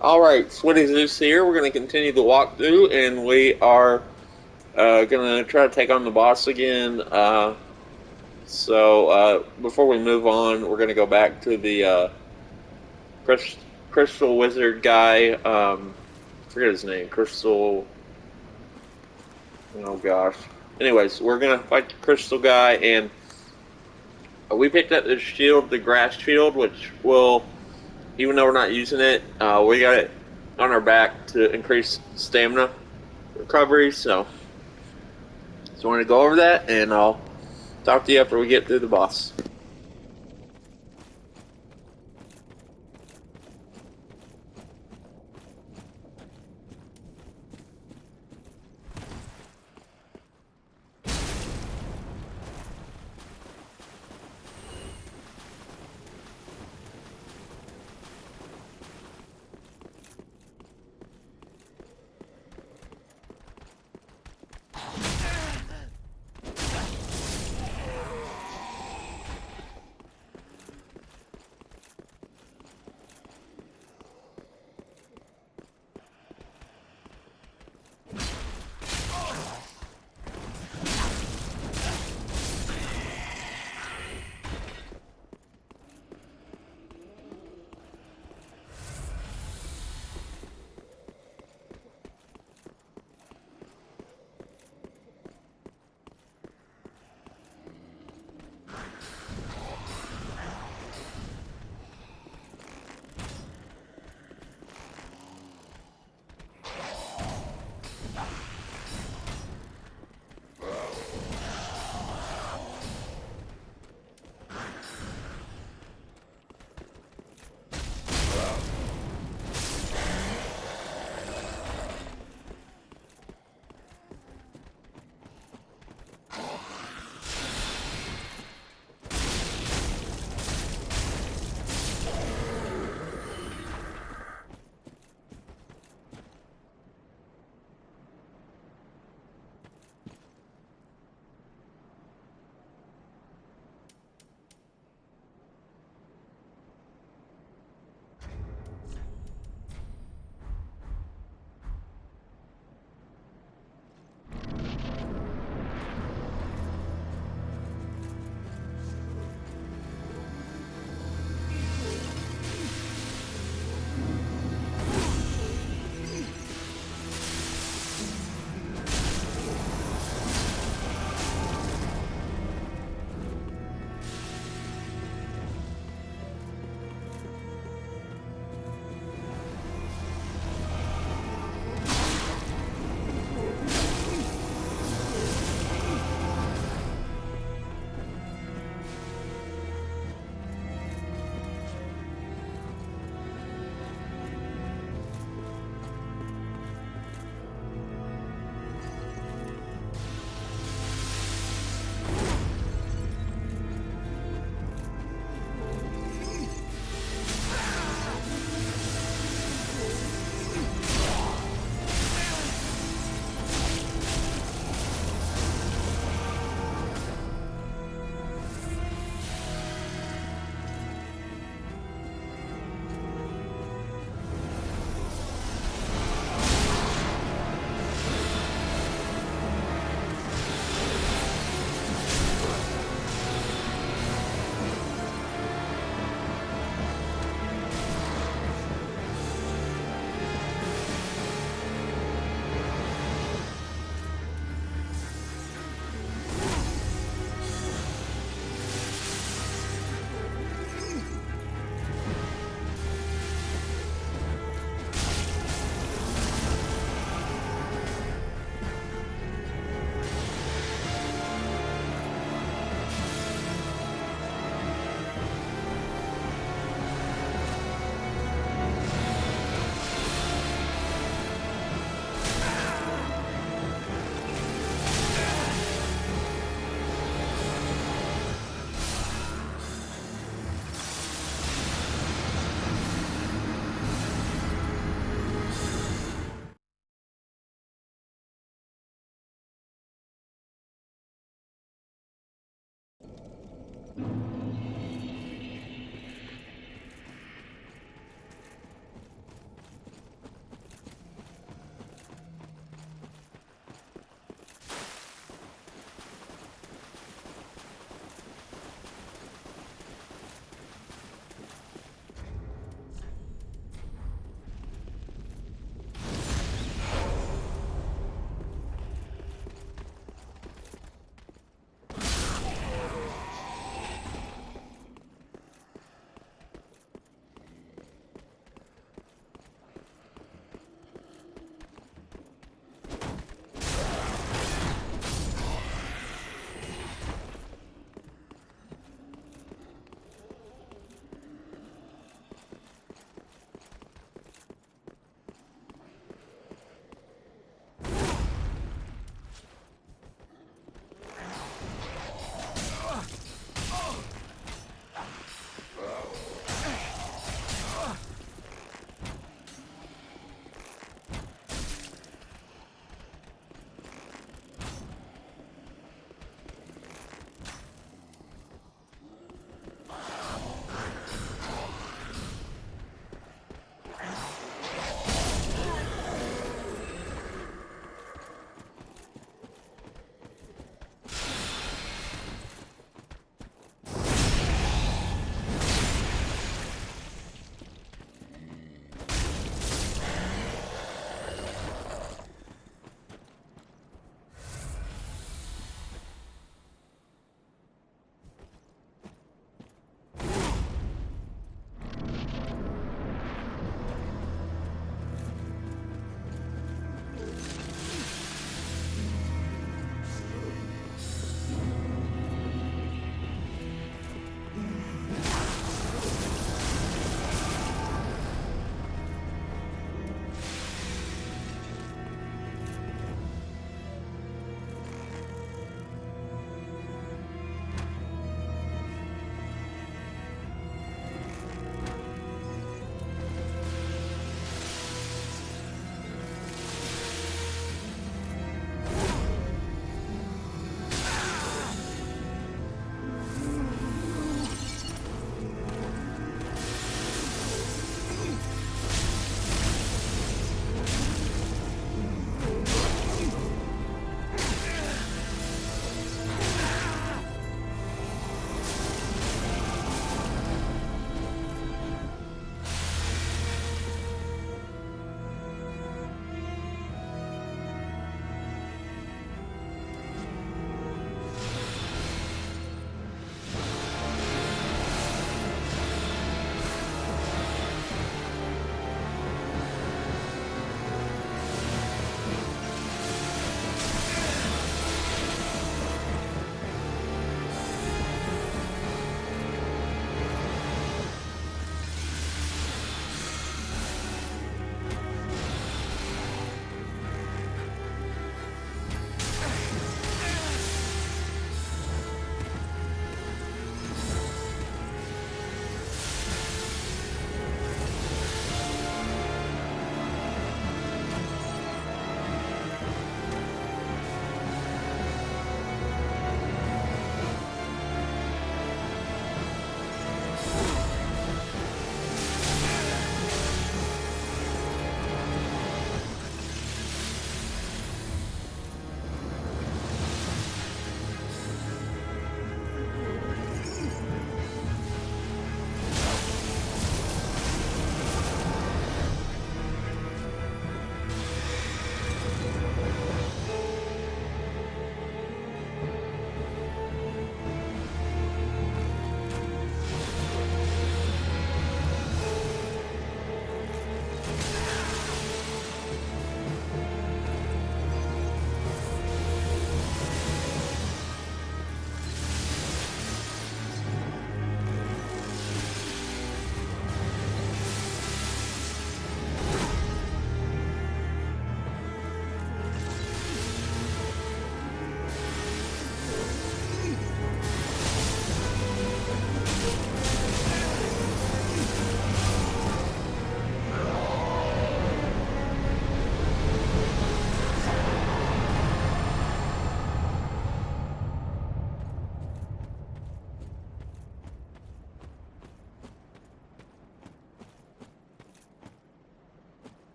Alright, Sweaty Zeus here. We're going to continue the walkthrough, and we are going to try to take on the boss again. Before we move on, we're going to go back to the Crystal Wizard guy. I forget his name. Crystal. Oh gosh. Anyways, we're going to fight the Crystal guy, and we picked up this shield, the grass shield, which will, even though we're not using it, we got it on our back to increase stamina recovery. So we're going to go over that, and I'll talk to you after we get through the boss.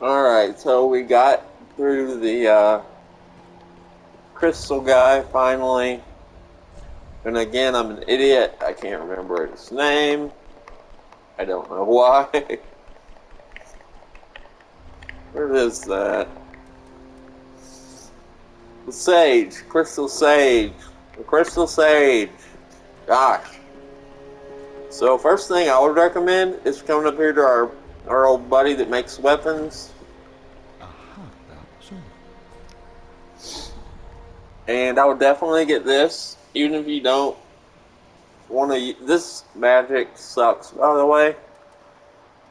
Alright, so we got through the crystal guy finally. And again, I'm an idiot. I can't remember his name. I don't know why. Where is that? The sage. Crystal sage. The crystal sage. Gosh. So first thing I would recommend is coming up here to our old buddy that makes weapons. And I would definitely get this, even if you don't want to. This magic sucks, by the way.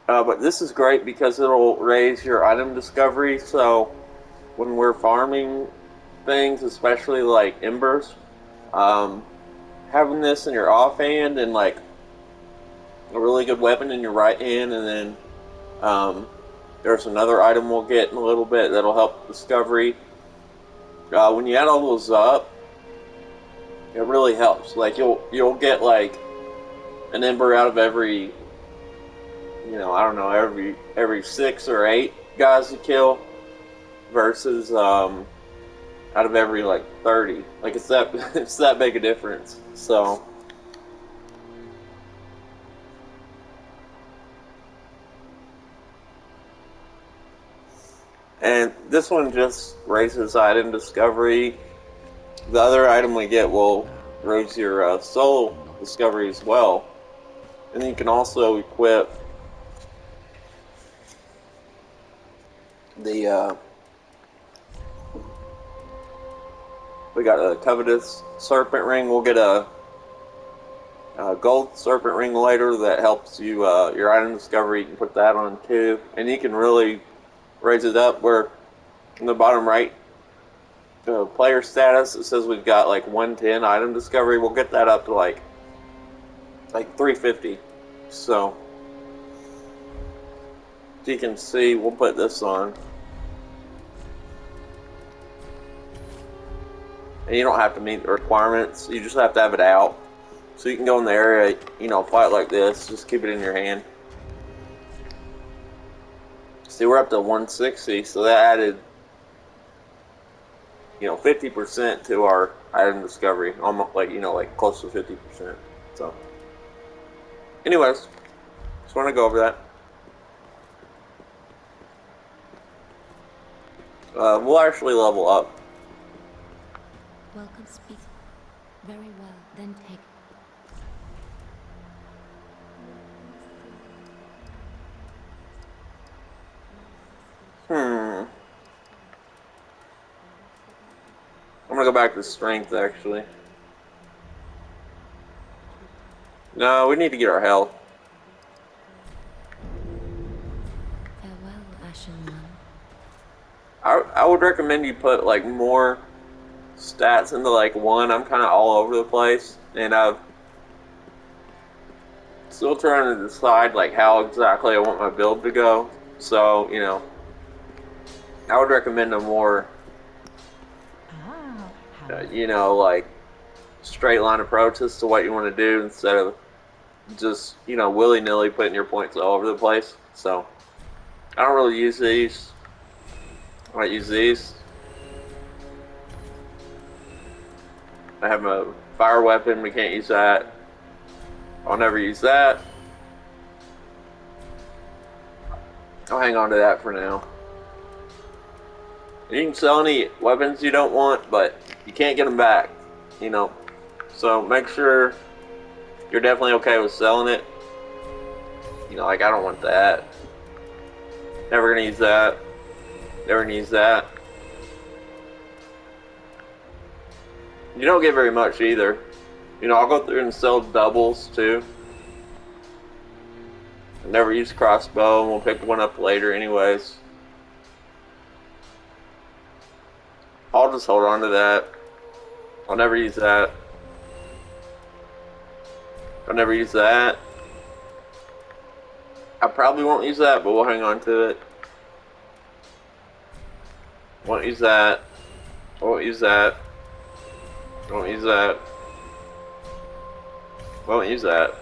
But this is great because it'll raise your item discovery. So when we're farming things, especially like embers, having this in your offhand and like a really good weapon in your right hand, and then there's another item we'll get in a little bit that'll help discovery. When you add all those up, it really helps. Like you'll get like an ember out of every, I don't know, every 6 or 8 guys you kill, versus out of every like 30. Like it's that big a difference. So and this one just raises item discovery. The other item we get will raise your soul discovery as well. And then you can also equip the we got a covetous serpent ring. We'll get a gold serpent ring later that helps you your item discovery. You can put that on too, and you can really raise it up. Where in the bottom right player status, it says we've got like 110 item discovery. We'll get that up to like 350. So as you can see, we'll put this on, and you don't have to meet the requirements. You just have to have it out. So you can go in the area, fight like this. Just keep it in your hand. See, we're up to 160, so that added 50% to our item discovery, almost like close to 50%. So anyways, just want to go over that. We'll actually level up. Welcome, speak. Very well, then take. I'm gonna go back to strength, actually. No, we need to get our health. Farewell, Ashen One. I would recommend you put like more stats into like 1. I'm kind of all over the place, and I'm still trying to decide like how exactly I want my build to go. So I would recommend a more like straight line approach as to what you want to do, instead of just willy-nilly putting your points all over the place. So I don't really use these. I might use these. I have a fire weapon. We can't use that. I'll never use that. I'll hang on to that for now. You can sell any weapons you don't want, but you can't get them back. So make sure you're definitely okay with selling it. Like I don't want that. Never gonna use that. Never gonna use that. You don't get very much either. I'll go through and sell doubles too. I never use crossbow, and we'll pick one up later anyways. I'll just hold on to that. I'll never use that. I'll never use that. I probably won't use that, but we'll hang on to it. Won't use that. Won't use that. Won't use that. Won't use that.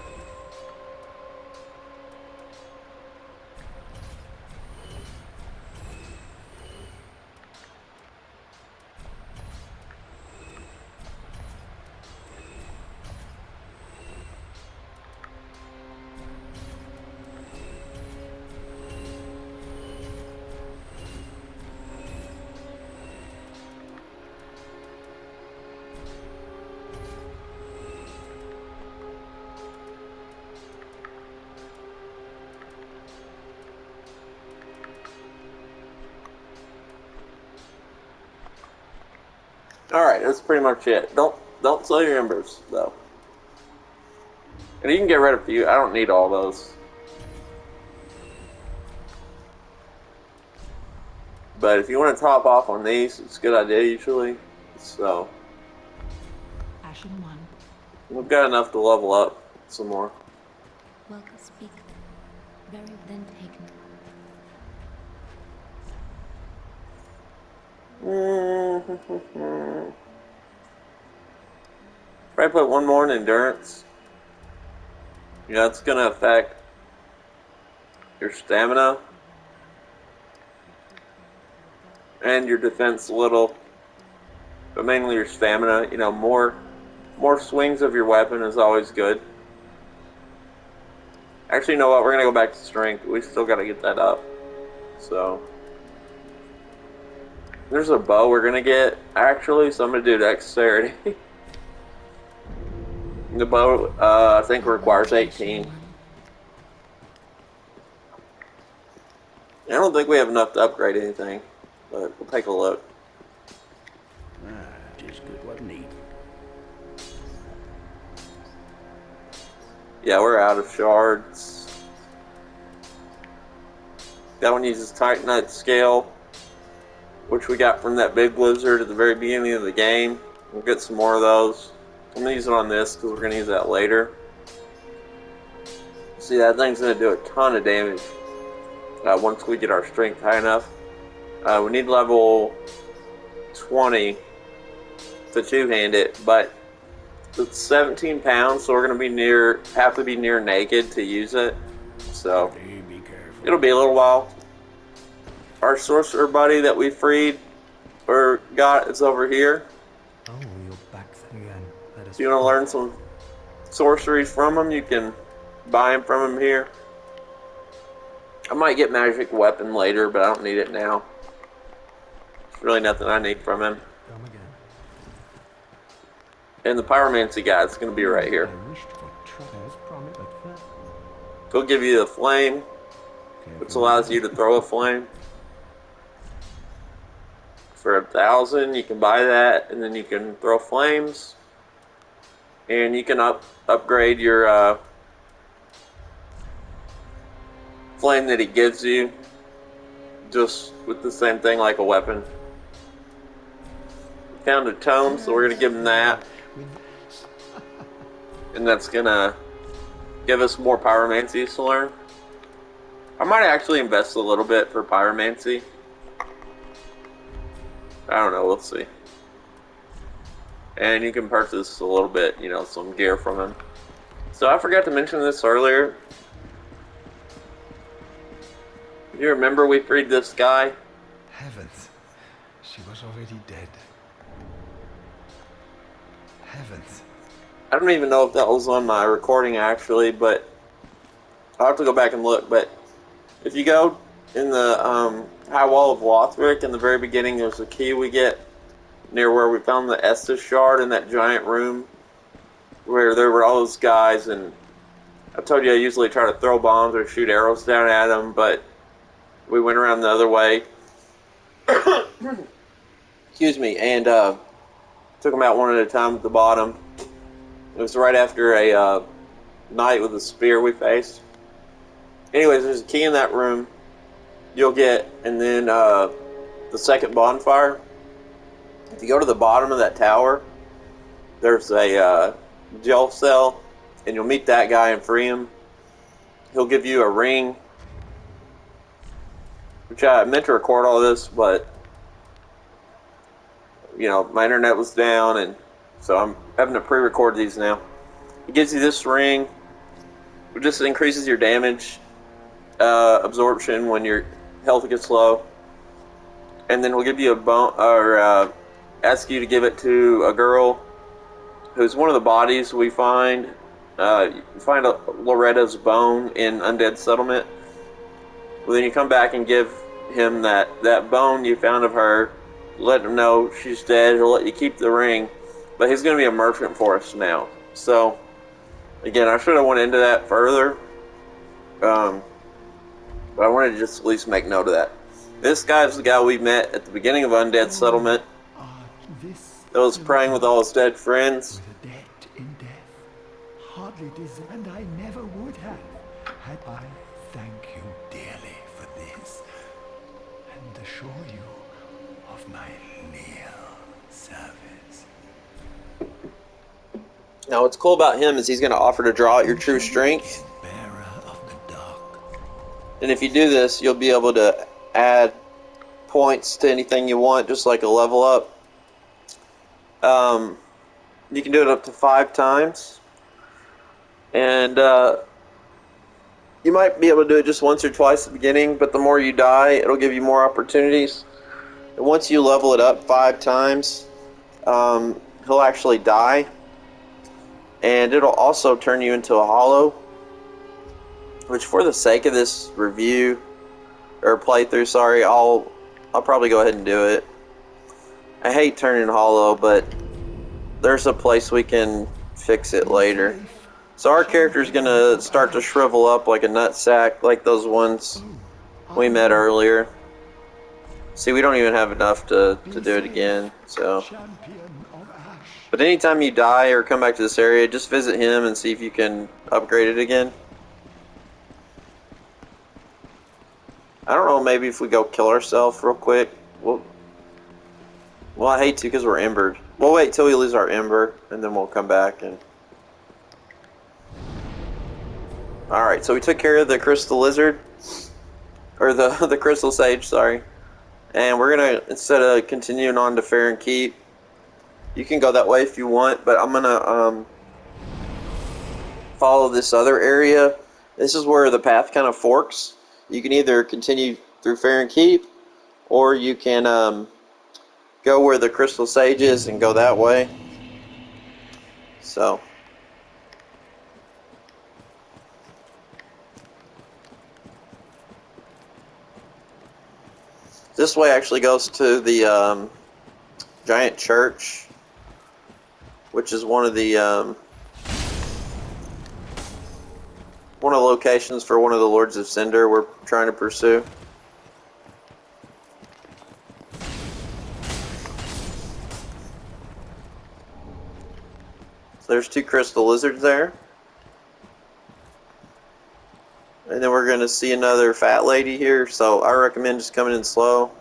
Alright, that's pretty much it. Don't sell your embers, though. And you can get rid of a few. I don't need all those. But if you want to top off on these, it's a good idea usually. So Ashen one. we've got enough to level up some more. Welcome speak. Very well then taken. Probably put one more in endurance. You know, it's going to affect your stamina and your defense a little, but mainly your stamina. You know, more swings of your weapon is always good. Actually, you know what? We're going to go back to strength. We still got to get that up. So there's a bow we're going to get, actually, so I'm going to do dexterity. The bow, I think, requires 18. I don't think we have enough to upgrade anything, but we'll take a look. Just good, wasn't he? Yeah, we're out of shards. That one uses Titanite scale, which we got from that big blizzard at the very beginning of the game. We'll get some more of those. I'm going to use it on this because we're going to use that later. See, that thing's going to do a ton of damage once we get our strength high enough. We need level 20 to two-hand it, but it's 17 pounds, so we're going to have to be near naked to use it. So Be careful. it'll be a little while. Our sorcerer buddy that we freed or got is over here. Oh, you're back again. Let us If you want to learn some sorceries from him, you can buy him from him here. I might get magic weapon later, but I don't need it now. There's really nothing I need from him. come again. And the pyromancy guy is going to be right here. I wished for troubles promised at first. He'll give you the flame, which allows you to throw a flame. For 1,000, you can buy that, and then you can throw flames. And you can upgrade your flame that he gives you, just with the same thing like a weapon. We found a tome, so we're going to give him that. And that's going to give us more pyromancies to learn. I might actually invest a little bit for pyromancy. I don't know, we'll see. And you can purchase a little bit, you know, some gear from him. So I forgot to mention this earlier. You remember we freed this guy? Heavens, she was already dead. Heavens. I don't even know if that was on my recording actually, but I'll have to go back and look. But if you go in the High Wall of Lothric, in the very beginning, there's a key we get near where we found the Estus shard in that giant room where there were all those guys, and I told you I usually try to throw bombs or shoot arrows down at them, but we went around the other way. Excuse me, and took them out one at a time at the bottom. It was right after a knight with a spear we faced. Anyways, there's a key in that room you'll get, and then the second bonfire. If you go to the bottom of that tower, there's a jail cell, and you'll meet that guy and free him. He'll give you a ring, which I meant to record all this, but you know, my internet was down, and so I'm having to pre-record these now. It gives you this ring, which just increases your damage absorption when your health gets low, and then we'll give you a bone, or ask you to give it to a girl who's one of the bodies we find. You find Loretta's bone in Undead Settlement. Well, then you come back and give him that bone you found of her, let him know she's dead. He'll let you keep the ring, but he's going to be a merchant for us now. So again, I should have went into that further, but I wanted to just at least make note of that. This guy is the guy we met at the beginning of Undead Settlement. This that was praying with all his dead friends. With a debt in death, hardly deserved, and I never would have had I thank you dearly for this, and assure you of my leal service. Now, what's cool about him is he's going to offer to draw out your true strength. Bearer of the dark. And if you do this, you'll be able to add points to anything you want, just like a level up. You can do it up to 5 times. And you might be able to do it just once or twice at the beginning, but the more you die, it'll give you more opportunities. And once you level it up 5 times, he'll actually die. And it'll also turn you into a hollow, which for the sake of this review, or playthrough, sorry, I'll probably go ahead and do it. I hate turning hollow, but there's a place we can fix it later. So our character's gonna start to shrivel up like a nutsack, like those ones we met earlier. See, we don't even have enough to do it again, so. Champion of Ash. But anytime you die or come back to this area, just visit him and see if you can upgrade it again. I don't know, maybe if we go kill ourselves real quick. Well, I hate to because we're embered. We'll wait till we lose our ember, and then we'll come back and... Alright, so we took care of the crystal lizard. Or the crystal sage, sorry. And we're gonna, instead of continuing on to Fair and Keep, you can go that way if you want, but I'm gonna follow this other area. This is where the path kind of forks. You can either continue through Fair and Keep, or you can go where the crystal sage is and go that way. So this way actually goes to the giant church, which is one of the locations for one of the Lords of Cinder we're trying to pursue. So there's 2 crystal lizards there. And then we're going to see another fat lady here, so I recommend just coming in slow.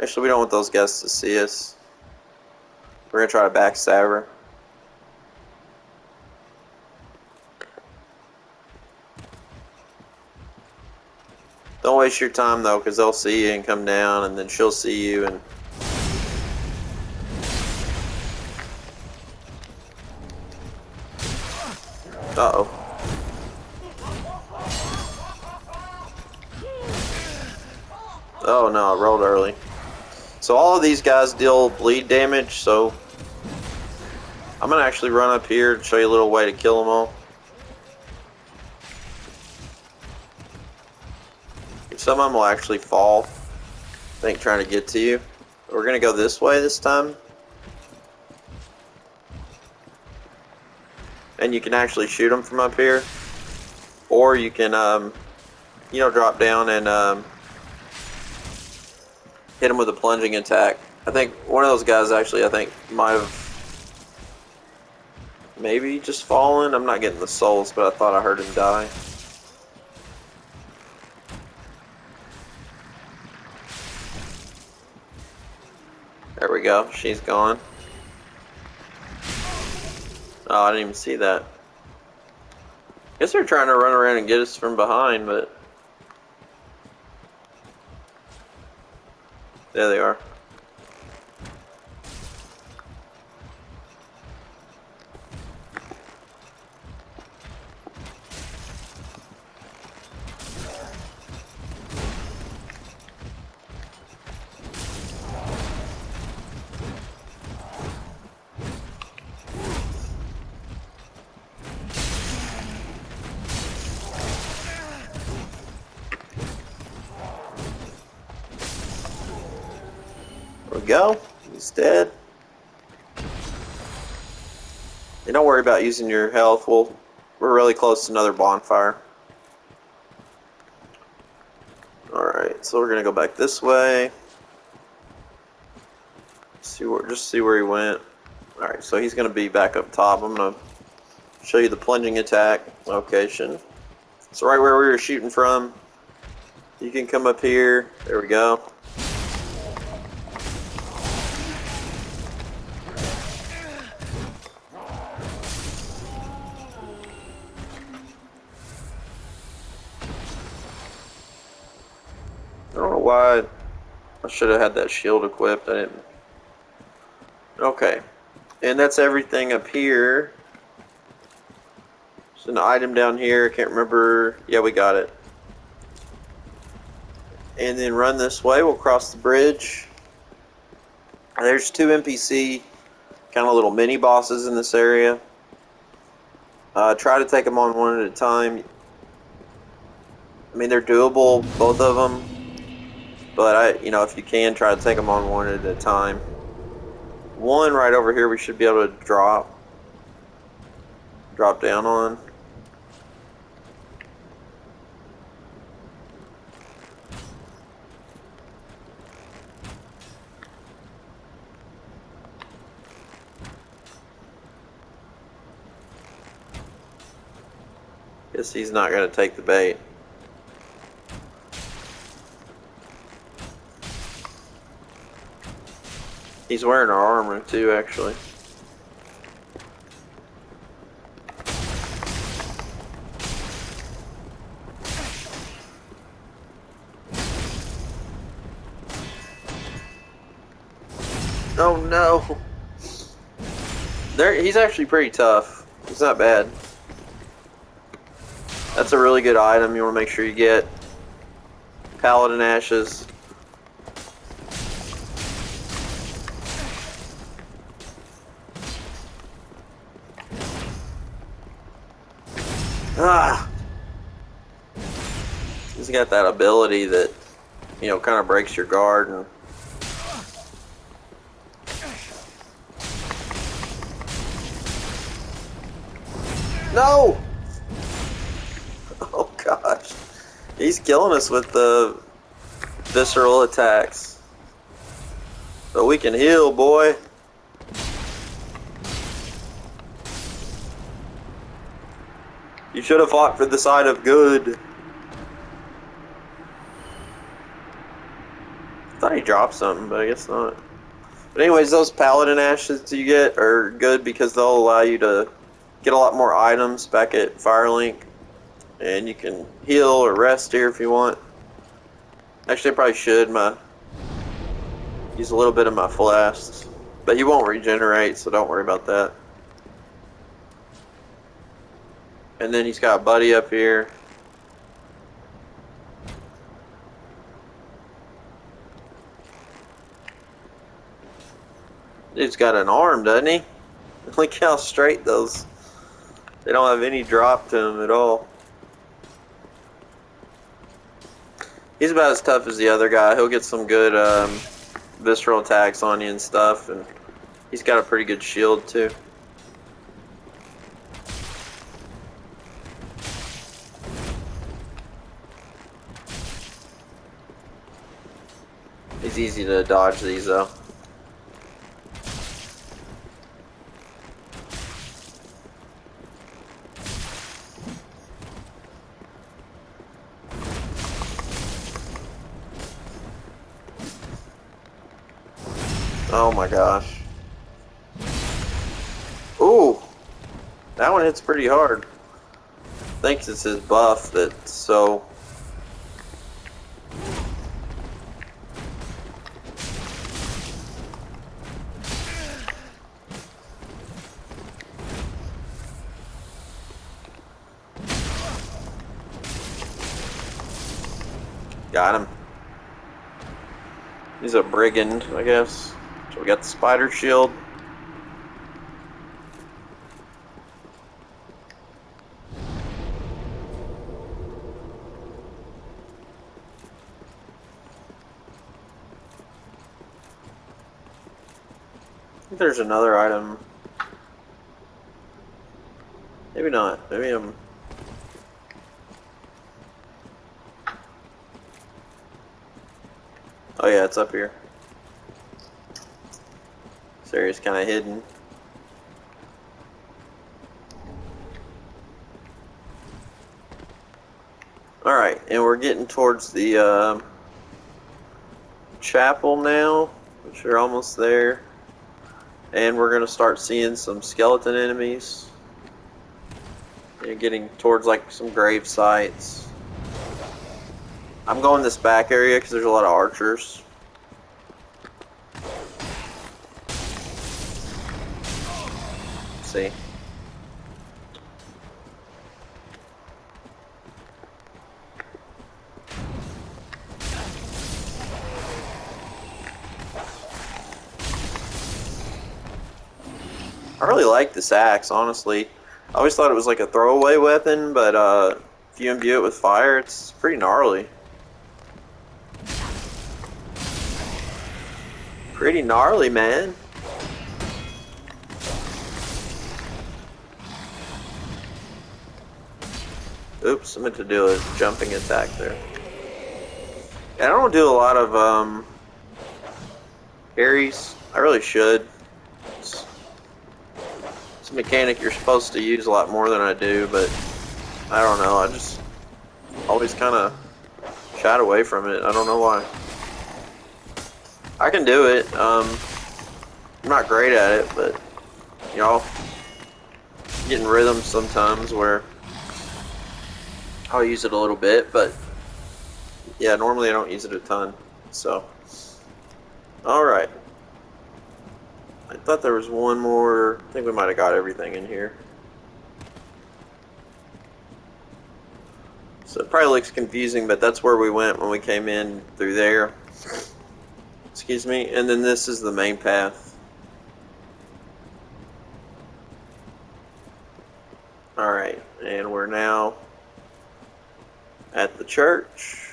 Actually, we don't want those guys to see us. We're going to try to backstab her. Don't waste your time though, because they'll see you and come down, and then she'll see you and... Uh-oh. Oh no, I rolled early. So all of these guys deal bleed damage, so I'm gonna actually run up here and show you a little way to kill them all. Some of them will actually fall, I think, trying to get to you. We're gonna go this way this time. And you can actually shoot them from up here. Or you can, you know, drop down and hit them with a plunging attack. I think one of those guys actually, I think, might have maybe just fallen. I'm not getting the souls, but I thought I heard him die. There we go. She's gone. Oh, I didn't even see that. Guess they're trying to run around and get us from behind, but... There they are. There we go. He's dead. And don't worry about using your health. We're really close to another bonfire. Alright, so we're gonna go back this way. Just see where he went. Alright, so he's going to be back up top. I'm going to show you the plunging attack location. So right where we were shooting from, you can come up here. There we go. I don't know why I should have had that shield equipped. I didn't. Okay. And that's everything up here. There's an item down here. I can't remember. Yeah, we got it. And then run this way. We'll cross the bridge. There's 2 NPC kind of little mini bosses in this area. Try to take them on one at a time. I mean, they're doable, both of them. But if you can, try to take them on one at a time. One right over here, we should be able to drop down on. Guess he's not going to take the bait. He's wearing our armor too, actually. Oh no! He's actually pretty tough. He's not bad. That's a really good item you want to make sure you get. Paladin Ashes. Ah! He's got that ability that, kind of breaks your guard. And no! Oh gosh. He's killing us with the visceral attacks. But we can heal, boy. You should have fought for the side of good. I thought he dropped something, but I guess not. But anyways, those Paladin Ashes you get are good because they'll allow you to get a lot more items back at Firelink. And you can heal or rest here if you want. Actually, I probably should use a little bit of my flasks. But he won't regenerate, so don't worry about that. And then he's got a buddy up here. Dude's got an arm, doesn't he? Look how straight those. They don't have any drop to them at all. He's about as tough as the other guy. He'll get some good visceral attacks on you and stuff, and he's got a pretty good shield too. It's easy to dodge these though. Oh my gosh. Ooh! That one hits pretty hard. Thinks it's his buff that's so... Got him. He's a brigand, I guess. So we got the spider shield. I think there's another item. Maybe not. Maybe I'm... Oh yeah, it's up here. This area's kind of hidden. Alright, and we're getting towards the chapel now, which are almost there. And we're going to start seeing some skeleton enemies. You're getting towards like some grave sites. I'm going this back area because there's a lot of archers. Let's see. I really like this axe, honestly. I always thought it was like a throwaway weapon, but if you imbue it with fire, it's pretty gnarly. Pretty gnarly, man. Oops, I meant to do a jumping attack there. And I don't do a lot of parries. I really should. It's a mechanic you're supposed to use a lot more than I do, but I don't know. I just always kind of shied away from it. I don't know why. I can do it. I'm not great at it, but you know, getting rhythm sometimes where I'll use it a little bit, but yeah, normally I don't use it a ton. So, alright. I thought there was one more. I think we might have got everything in here. So it probably looks confusing, but that's where we went when we came in through there. Excuse me. And then this is the main path. Alright, and we're now at the church.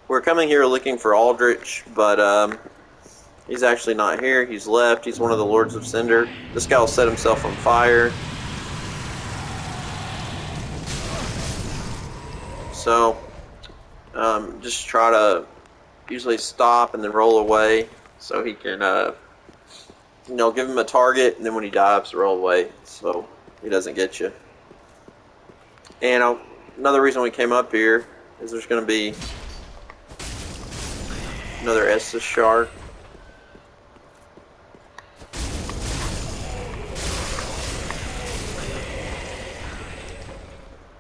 We're coming here looking for Aldrich, but he's actually not here. He's left. He's one of the Lords of Cinder. This guy will set himself on fire. So, just try to usually stop and then roll away so he can, you know, give him a target, and then when he dives, roll away so he doesn't get you. And another reason we came up here is there's going to be another Estus shard.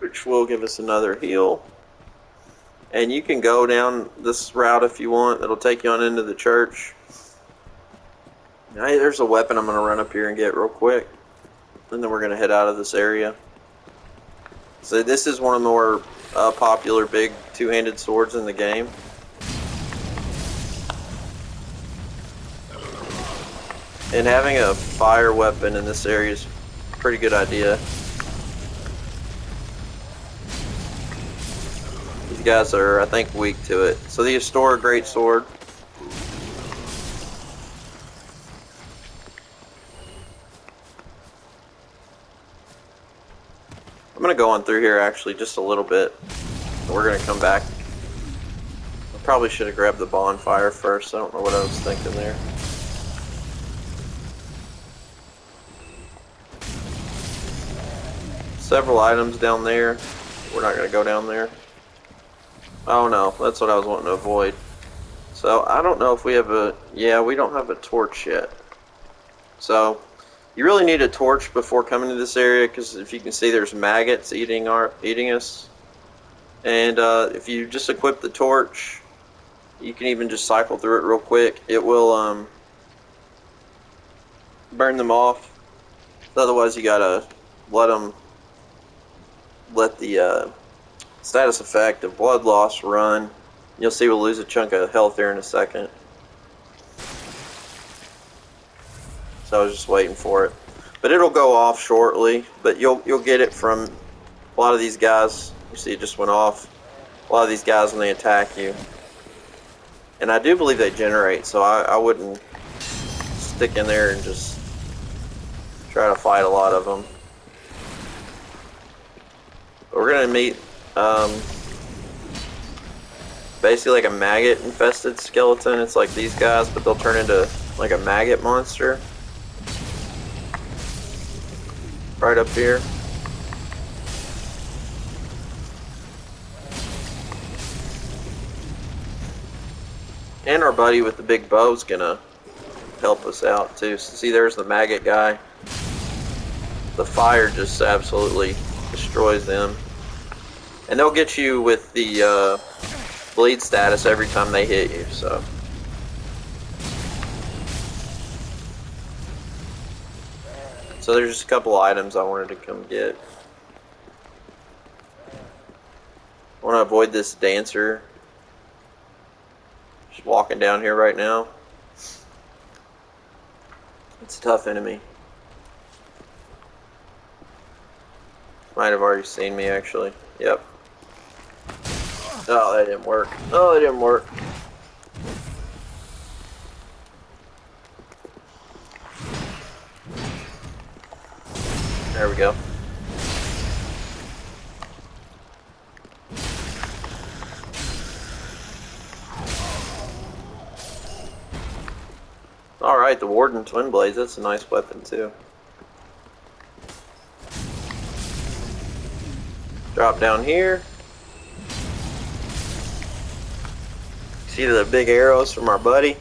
Which will give us another heal. And you can go down this route if you want. It'll take you on into the church. Hey, there's a weapon I'm going to run up here and get real quick. And then we're going to head out of this area. So this is one of the more popular big two-handed swords in the game. And having a fire weapon in this area is a pretty good idea. These guys are, I think, weak to it. So the Astora Greatsword. I'm going to go on through here actually just a little bit. We're going to come back. I probably should have grabbed the bonfire first. I don't know what I was thinking there. Several items down there. We're not going to go down there. Oh no, that's what I was wanting to avoid. So I don't know if we have a... Yeah, we don't have a torch yet. So you really need a torch before coming to this area, because if you can see, there's maggots eating us. And if you just equip the torch, you can even just cycle through it real quick. It will burn them off. Otherwise, you gotta let the status effect of blood loss run. You'll see we'll lose a chunk of health here in a second. So I was just waiting for it. But it'll go off shortly, but you'll get it from a lot of these guys. You see it just went off. A lot of these guys when they attack you. And I do believe they generate, so I wouldn't stick in there and just try to fight a lot of them. But we're going to meet basically like a maggot infested skeleton. It's like these guys, but they'll turn into like a maggot monster. Right up here. And our buddy with the big bow's gonna help us out too. So see, there's the maggot guy. The fire just absolutely destroys them. And they'll get you with the bleed status every time they hit you, so. So there's just a couple items I wanted to come get. I want to avoid this dancer. Just walking down here right now. It's a tough enemy. Might have already seen me actually. Yep. Oh, that didn't work. Oh, that didn't work. There we go. Alright, the Warden Twin Blades, that's a nice weapon too. Drop down here. See the big arrows from our buddy?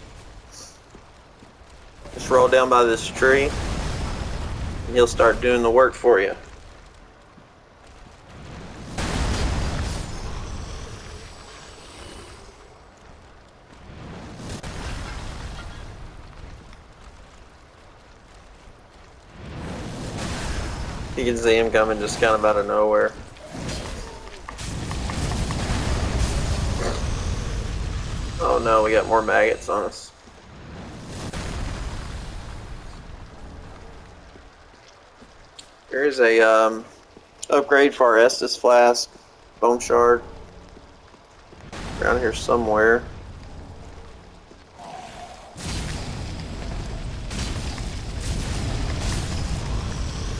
Just roll down by this tree and he'll start doing the work for you. You can see him coming just kind of out of nowhere. Oh no, we got more maggots on us. Here's a upgrade for our Estus Flask, Bone Shard. Around here somewhere.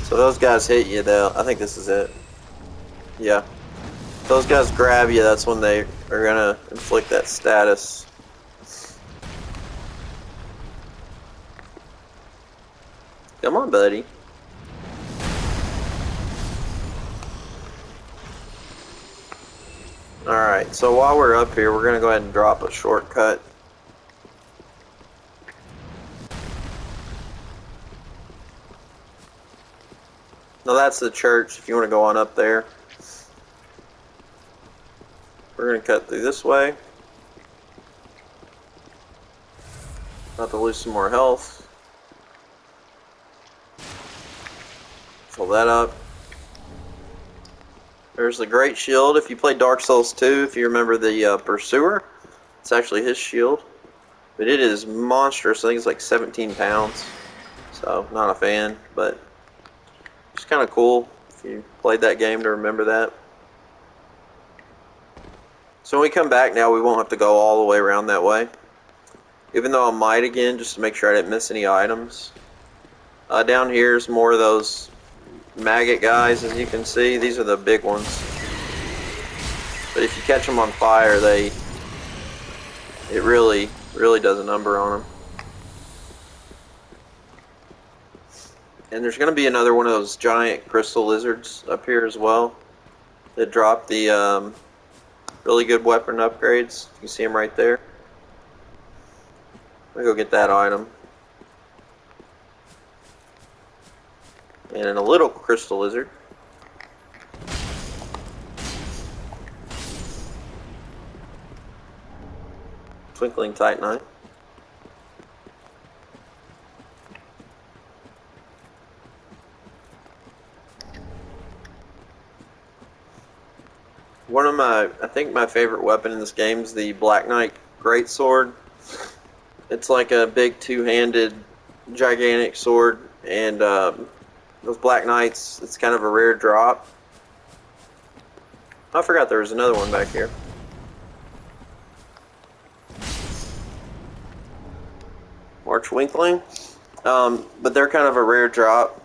So those guys hit you though. I think this is it. Yeah. Those guys grab you, that's when they are gonna inflict that status. Come on, buddy. Alright, so while we're up here, we're gonna go ahead and drop a shortcut. Now that's the church, if you want to go on up there. We're going to cut through this way. About to lose some more health. Fill that up. There's the Great Shield. If you play Dark Souls 2, if you remember the Pursuer, it's actually his shield. But it is monstrous. I think it's like 17 pounds. So, not a fan, but it's kind of cool if you played that game to remember that. So when we come back now, we won't have to go all the way around that way. Even though I might again, just to make sure I didn't miss any items. Down here is more of those maggot guys, as you can see. These are the big ones. But if you catch them on fire, it really does a number on them. And there's going to be another one of those giant crystal lizards up here as well that drop the really good weapon upgrades. You can see them right there. I'm going to go get that item. And a little crystal lizard. Twinkling Titanite. One of I think my favorite weapon in this game is the Black Knight Greatsword. It's like a big two-handed, gigantic sword, and those Black Knights, it's kind of a rare drop. I forgot there was another one back here. More Twinkling, but they're kind of a rare drop.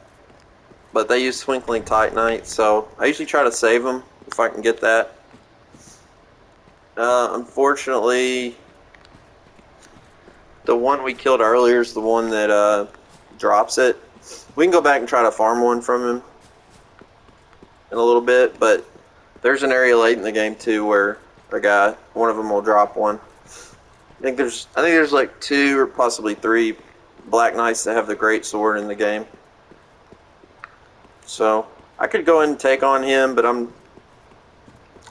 But they use Twinkling Titanite, so I usually try to save them if I can get that. Unfortunately, the one we killed earlier is the one that drops it. We can go back and try to farm one from him in a little bit, but there's an area late in the game too where one of them will drop one. I think there's like 2 or possibly 3 Black Knights that have the Greatsword in the game. So I could go ahead and take on him, but I'm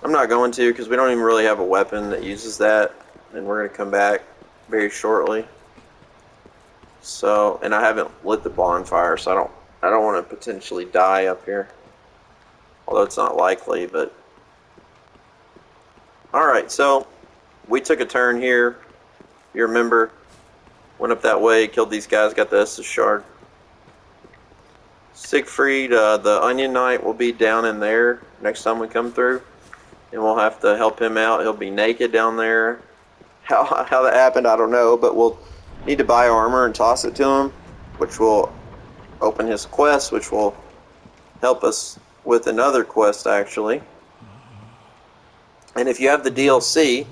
not going to because we don't even really have a weapon that uses that, and we're gonna come back very shortly. So, and I haven't lit the bonfire, so I don't want to potentially die up here. Although it's not likely, but all right. So we took a turn here. You remember? Went up that way, killed these guys, got the Estus shard. Siegfried, the Onion Knight, will be down in there next time we come through, and we'll have to help him out. He'll be naked down there. How that happened, I don't know, but we'll need to buy armor and toss it to him, which will open his quest, which will help us with another quest, actually. And if you have the DLC,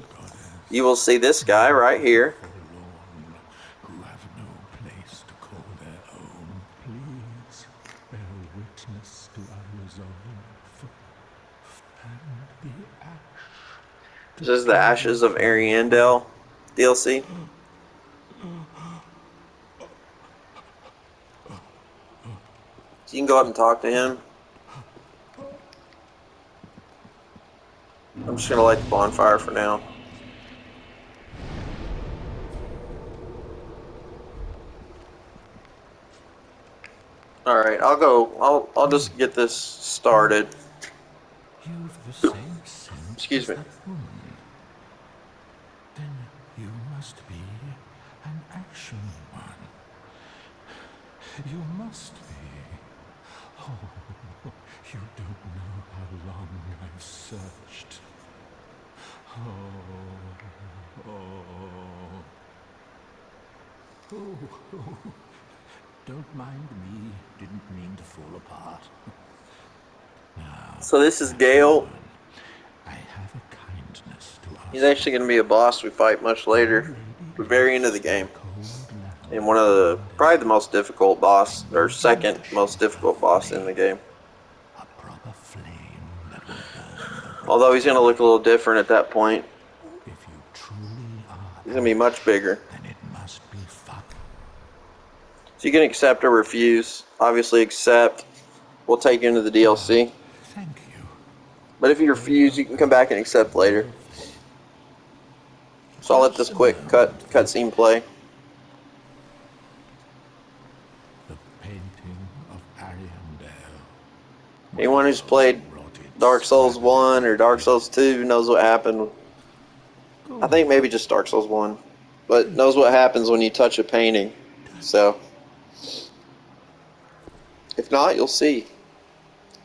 you will see this guy right here. Forlorn, who have no place to call their own. Please bear witness to our resolve, and the ash. This is the Ashes of Ariandel DLC. So you can go up and talk to him. I'm just gonna light the bonfire for now. Alright, I'll just get this started. You've the same scent Excuse as me. that woman. Then you must be an action one. You must be. Oh, you don't know how long I've searched. Oh, don't mind me. Didn't mean to fall apart. Now, So this is Gail. I have a kindness to ask. He's actually going to be a boss we fight much later, the very end of the game, and one of the probably the most difficult boss, or second most difficult boss in the game. A proper flame that will burn the Although he's going to look a little different at that point. If you truly are, He's going to be much bigger. then it must be fun. So you can accept or refuse. Obviously accept. We'll take you into the DLC. Thank you. But if you refuse, you can come back and accept later. So I'll let this quick cutscene play. The painting of Ariandel. Anyone who's played Dark Souls 1 or Dark Souls 2 knows what happened. I think maybe just Dark Souls 1. But knows what happens when you touch a painting. So, if not, you'll see.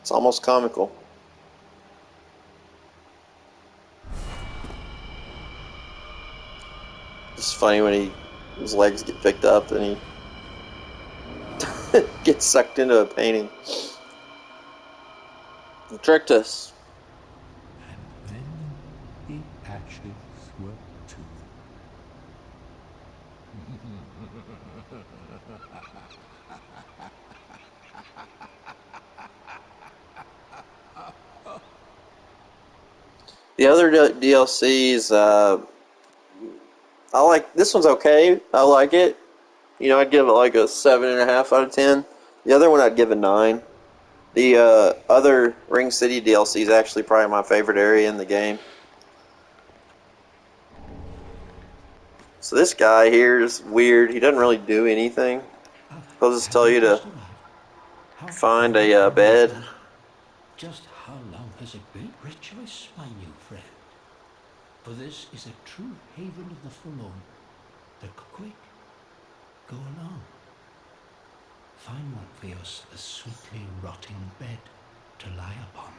It's almost comical. It's funny when his legs get picked up and he gets sucked into a painting. He tricked us. And then the ashes were too. The other DLCs, I like this one's okay. I like it. You know, I'd give it like a 7.5 out of 10. The other one I'd give a 9. The other Ring City DLC is actually probably my favorite area in the game. So this guy here is weird. He doesn't really do anything. He'll just tell you to find a bed. Just how long has it been? Rejoice, my new friend. For this is a true haven of the forlorn. The quick, go along. Find one for us a sweetly rotting bed to lie upon.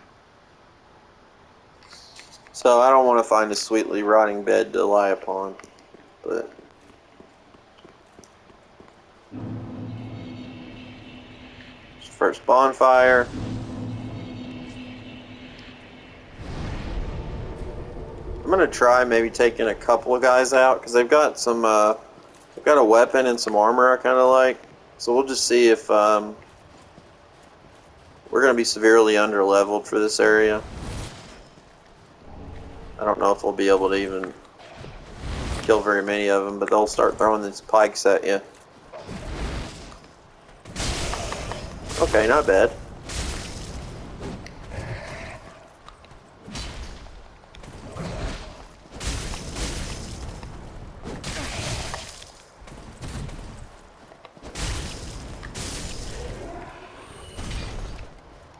So I don't want to find a sweetly rotting bed to lie upon. But first bonfire. I'm gonna try maybe taking a couple of guys out because they've got some. They've got a weapon and some armor I kind of like. So we'll just see if we're gonna be severely under-leveled for this area. I don't know if we'll be able to even kill very many of them, but they'll start throwing these pikes at you. Okay, not bad.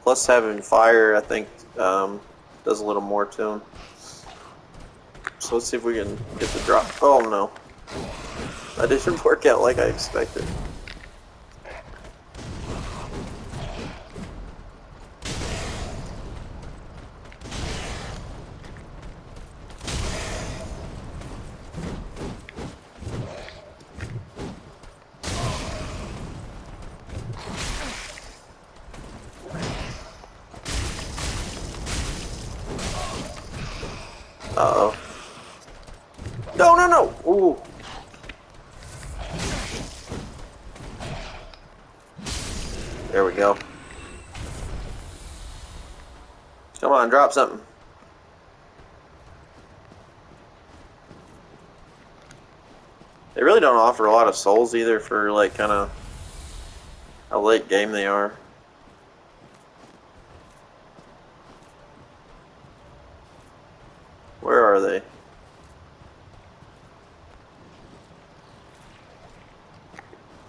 Plus having fire, I think, does a little more to him. So let's see if we can get the drop. Oh no. That didn't work out like I expected. Uh-oh. No, no, no! Ooh. There we go. Come on, drop something. They really don't offer a lot of souls either for, like, kind of how late game they are. Where are they?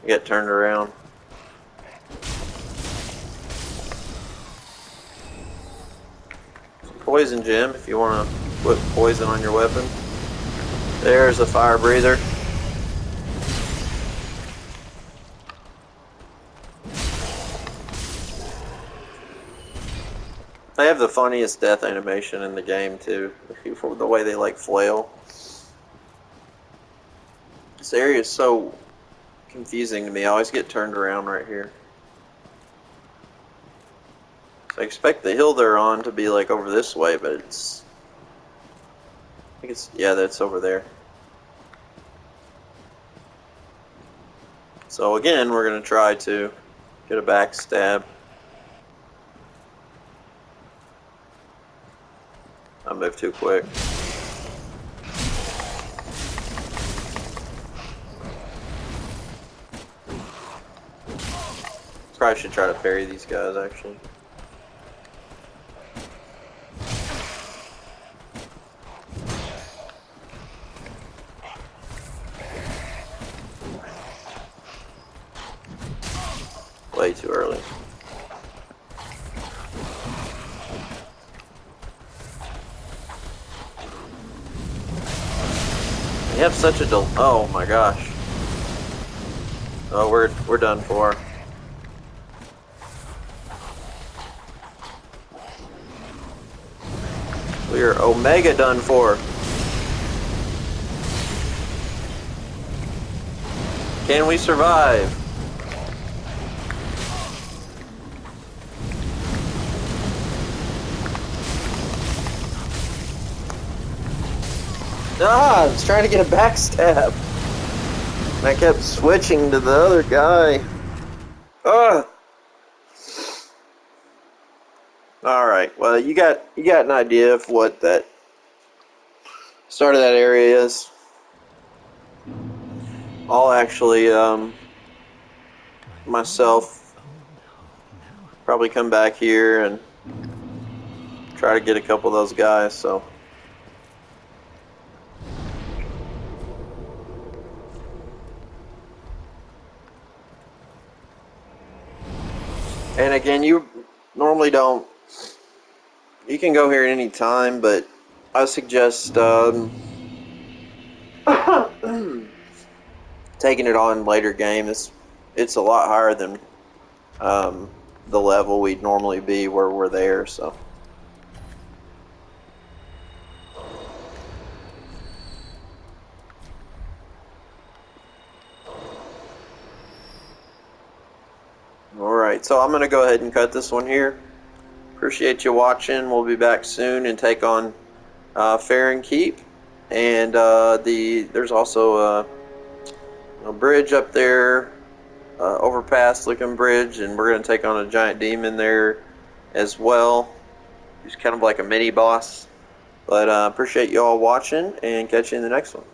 Get turned around. Poison gem if you want to put poison on your weapon. There's a fire breather. They have the funniest death animation in the game too, for the way they like flail. This area is so confusing to me. I always get turned around right here. So I expect the hill they're on to be like over this way, but it's... I think it's... yeah, that's over there. So again, we're going to try to get a backstab. I moved too quick. Probably should try to parry these guys, actually. Way too early. You have such a oh my gosh. Oh, we're done for. We are omega done for. Can we survive? Ah, I was trying to get a backstab. And I kept switching to the other guy. Ah. Alright, well you got an idea of what that start of that area is. I'll actually myself probably come back here and try to get a couple of those guys, so and again, you normally don't. You can go here at any time, but I suggest taking it on later game. It's a lot higher than the level we'd normally be where we're there. So. Alright, so I'm going to go ahead and cut this one here. Appreciate you watching. We'll be back soon and take on Fair and Keep. And there's also a bridge up there, overpass looking bridge, and we're going to take on a giant demon there as well. He's kind of like a mini boss. But appreciate you all watching and catch you in the next one.